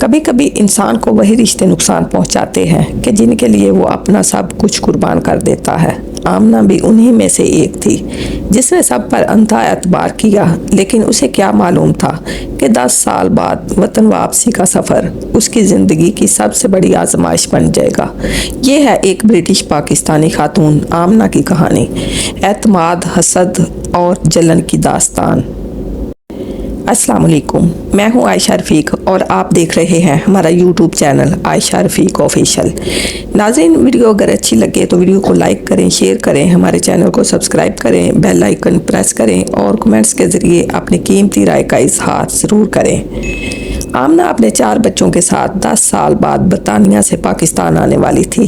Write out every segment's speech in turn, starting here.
کبھی کبھی انسان کو وہی رشتے نقصان پہنچاتے ہیں کہ جن کے لیے وہ اپنا سب کچھ قربان کر دیتا ہے۔ آمنہ بھی انہی میں سے ایک تھی جس نے سب پر انتہا اعتبار کیا، لیکن اسے کیا معلوم تھا کہ 10 سال بعد وطن واپسی کا سفر اس کی زندگی کی سب سے بڑی آزمائش بن جائے گا۔ یہ ہے ایک برٹش پاکستانی خاتون آمنہ کی کہانی، اعتماد، حسد اور جلن کی داستان۔ السلام علیکم، میں ہوں عائشہ رفیق اور آپ دیکھ رہے ہیں ہمارا یوٹیوب چینل عائشہ رفیق آفیشیل۔ ناظرین، ویڈیو اگر اچھی لگے تو ویڈیو کو لائک کریں، شیئر کریں، ہمارے چینل کو سبسکرائب کریں، بیل آئیکن پریس کریں اور کمنٹس کے ذریعے اپنی قیمتی رائے کا اظہار ضرور کریں۔ آمنہ اپنے 4 بچوں کے ساتھ 10 سال بعد برطانیہ سے پاکستان آنے والی تھی۔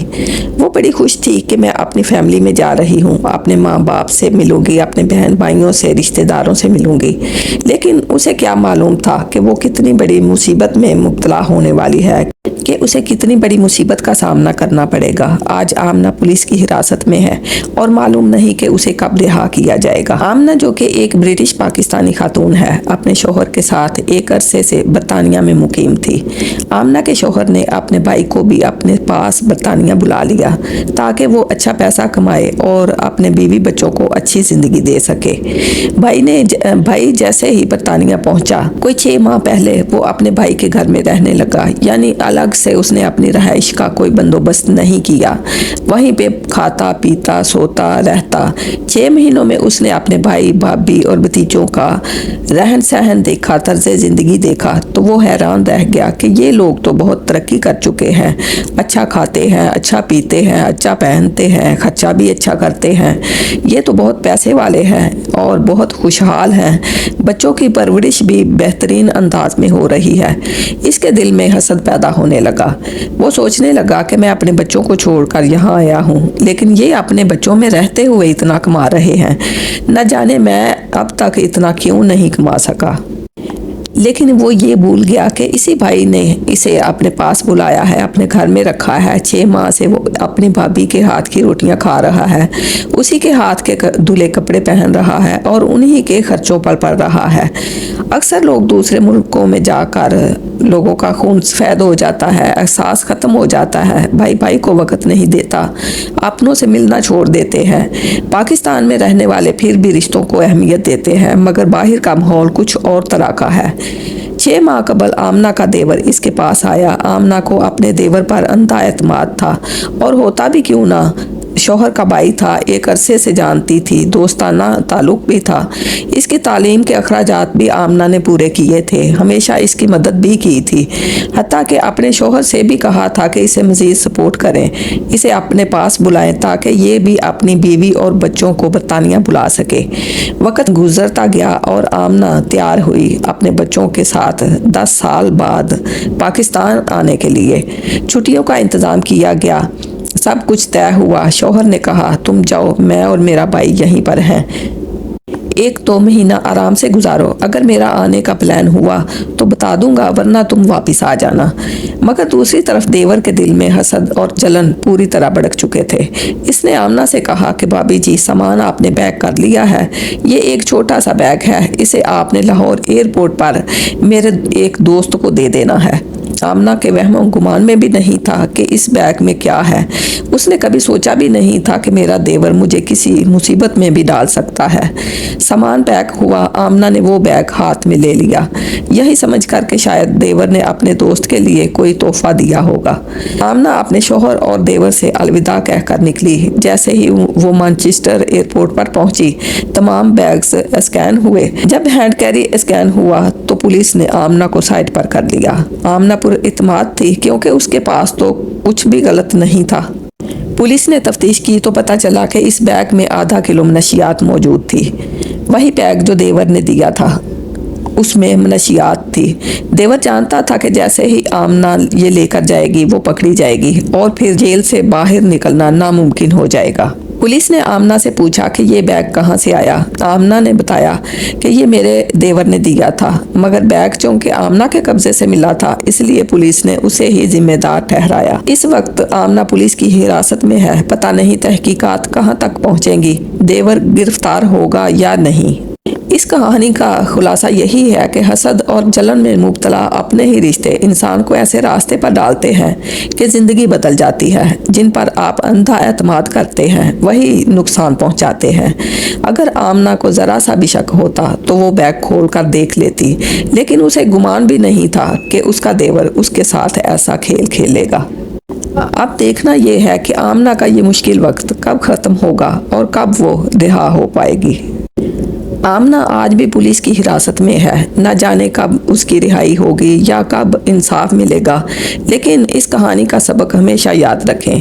وہ بڑی خوش تھی کہ میں اپنی فیملی میں جا رہی ہوں، اپنے ماں باپ سے ملوں گی، اپنے بہن بھائیوں سے، رشتہ داروں سے ملوں گی۔ لیکن اسے کیا معلوم تھا کہ وہ کتنی بڑی مصیبت میں مبتلا ہونے والی ہے، کہ اسے کتنی بڑی مصیبت کا سامنا کرنا پڑے گا۔ آج آمنہ پولیس کی حراست میں ہے اور معلوم نہیں کہ اسے کب رہا کیا جائے گا۔ آمنہ جو کہ ایک برٹش پاکستانی خاتون ہے، اپنے شوہر کے ساتھ ایک عرصے سے برطانیہ میں مقیم تھی۔ آمنہ کے شوہر نے اپنے بھائی کو بھی اپنے پاس برطانیہ بلا لیا تاکہ وہ اچھا پیسہ کمائے اور اپنے بیوی بچوں کو اچھی زندگی دے سکے۔ بھائی جیسے ہی برطانیہ پہنچا، کوئی 6 ماہ پہلے وہ اپنے بھائی کے گھر میں رہنے لگا، یعنی الگ سے اس نے اپنی رہائش کا کوئی بندوبست نہیں کیا، وہیں پہ کھاتا پیتا سوتا رہتا۔ 6 مہینوں میں اس نے اپنے بھائی بھابھی اور بھتیجوں کا رہن سہن دیکھا، طرز زندگی دیکھا تو وہ حیران رہ گیا کہ یہ لوگ تو بہت ترقی کر چکے ہیں، اچھا کھاتے ہیں، اچھا پیتے ہیں، اچھا پہنتے ہیں، خرچہ بھی اچھا کرتے ہیں، یہ تو بہت پیسے والے ہیں اور بہت خوشحال ہیں، بچوں کی پرورش بھی بہترین انداز میں ہو رہی ہے۔ اس کے دل میں حسد پیدا ہونے لگا۔ وہ سوچنے لگا کہ میں اپنے بچوں کو چھوڑ کر یہاں آیا ہوں، لیکن یہ اپنے بچوں میں رہتے ہوئے اتنا کما رہے ہیں، نہ جانے میں اب تک اتنا کیوں نہیں کما سکا۔ لیکن وہ یہ بھول گیا کہ اسی بھائی نے اسے اپنے پاس بلایا ہے، اپنے گھر میں رکھا ہے۔ 6 ماہ سے وہ اپنی بھابھی کے ہاتھ کی روٹیاں کھا رہا ہے، اسی کے ہاتھ کے دھلے کپڑے پہن رہا ہے اور انہی کے خرچوں پر پڑ رہا ہے۔ اکثر لوگ دوسرے ملکوں میں جا کر لوگوں کا خون سفید ہو جاتا ہے، احساس ختم ہو جاتا ہے، بھائی کو وقت نہیں دیتا، اپنوں سے ملنا چھوڑ دیتے ہیں۔ پاکستان میں رہنے والے پھر بھی رشتوں کو اہمیت دیتے ہیں، مگر باہر کا ماحول کچھ اور طرح کا ہے۔ 6 ماہ قبل آمنہ کا دیور اس کے پاس آیا۔ آمنہ کو اپنے دیور پر انتہا اعتماد تھا، اور ہوتا بھی کیوں نہ، شوہر کا بھائی تھا، ایک عرصے سے جانتی تھی، دوستانہ تعلق بھی تھا۔ اس کی تعلیم کے اخراجات بھی آمنہ نے پورے کیے تھے، ہمیشہ اس کی مدد بھی کی تھی، حتیٰ کہ اپنے شوہر سے بھی کہا تھا کہ اسے مزید سپورٹ کریں، اسے اپنے پاس بلائیں تاکہ یہ بھی اپنی بیوی اور بچوں کو برطانیہ بلا سکے۔ وقت گزرتا گیا اور آمنہ تیار ہوئی اپنے بچوں کے ساتھ 10 سال بعد پاکستان آنے کے لیے۔ چھٹیوں کا انتظام کیا گیا، سب کچھ طے ہوا۔ شوہر نے کہا تم جاؤ، میں اور میرا بھائی یہیں پر ہیں، 1-2 مہینہ آرام سے گزارو، اگر میرا آنے کا پلان ہوا تو بتا دوں گا، ورنہ تم واپس آ جانا۔ مگر دوسری طرف دیور کے دل میں حسد اور جلن پوری طرح بھڑک چکے تھے۔ اس نے آمنہ سے کہا کہ بھابھی جی، سامان آپ نے پیک کر لیا ہے، یہ ایک چھوٹا سا بیگ ہے، اسے آپ نے لاہور ایئرپورٹ پر میرے ایک دوست کو دے دینا ہے۔ آمنہ کے وہم و گمان میں بھی نہیں تھا کہ اس بیگ میں کیا ہے۔ اس نے کبھی سوچا بھی نہیں تھا کہ میرا دیور مجھے کسی مصیبت میں بھی ڈال سکتا ہے۔ سامان پیک ہوا، آمنہ نے وہ بیگ ہاتھ میں لے لیا، یہی سمجھ کر کہ شاید دیور نے اپنے دوست کے لیے کوئی تحفہ دیا ہوگا۔ آمنہ اپنے شوہر اور دیور سے الوداع کہہ کر نکلی۔ جیسے ہی وہ مانچسٹر ایئرپورٹ پر پہنچی، تمام بیگز اسکین ہوئے۔ جب ہینڈ کیری اسکین ہوا تو پولیس نے آمنہ کو سائٹ پر کر لیا۔ آمنہ پر اعتماد تھی کیونکہ اس کے پاس تو کچھ بھی غلط نہیں تھا۔ پولیس نے تفتیش کی تو پتہ چلا کہ اس بیگ میں ½ کلو منشیات موجود تھی، وہی بیگ جو دیور نے دیا تھا اس میں منشیات تھی۔ دیور جانتا تھا کہ جیسے ہی آمنہ یہ لے کر جائے گی وہ پکڑی جائے گی اور پھر جیل سے باہر نکلنا ناممکن ہو جائے گا۔ پولیس نے آمنہ سے پوچھا کہ یہ بیگ کہاں سے آیا۔ آمنہ نے بتایا کہ یہ میرے دیور نے دیا تھا، مگر بیگ چونکہ آمنہ کے قبضے سے ملا تھا اس لیے پولیس نے اسے ہی ذمہ دار ٹھہرایا۔ اس وقت آمنہ پولیس کی حراست میں ہے، پتہ نہیں تحقیقات کہاں تک پہنچیں گی، دیور گرفتار ہوگا یا نہیں۔ اس کہانی کا خلاصہ یہی ہے کہ حسد اور جلن میں مبتلا اپنے ہی رشتے انسان کو ایسے راستے پر ڈالتے ہیں کہ زندگی بدل جاتی ہے۔ جن پر آپ اندھا اعتماد کرتے ہیں وہی نقصان پہنچاتے ہیں۔ اگر آمنہ کو ذرا سا بھی شک ہوتا تو وہ بیگ کھول کر دیکھ لیتی، لیکن اسے گمان بھی نہیں تھا کہ اس کا دیور اس کے ساتھ ایسا کھیل کھیلے گا۔ اب دیکھنا یہ ہے کہ آمنہ کا یہ مشکل وقت کب ختم ہوگا اور کب وہ رہا ہو پائے گی۔ آمنہ آج بھی پولیس کی حراست میں ہے، نہ جانے کب اس کی رہائی ہوگی یا کب انصاف ملے گا، لیکن اس کہانی کا سبق ہمیشہ یاد رکھیں۔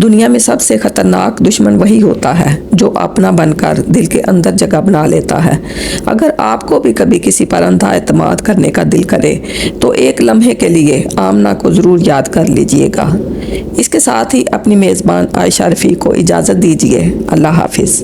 دنیا میں سب سے خطرناک دشمن وہی ہوتا ہے جو اپنا بن کر دل کے اندر جگہ بنا لیتا ہے۔ اگر آپ کو بھی کبھی کسی پر اندھا اعتماد کرنے کا دل کرے تو ایک لمحے کے لیے آمنہ کو ضرور یاد کر لیجئے گا۔ اس کے ساتھ ہی اپنی میزبان عائشہ رفیع کو اجازت دیجیے۔ اللہ حافظ۔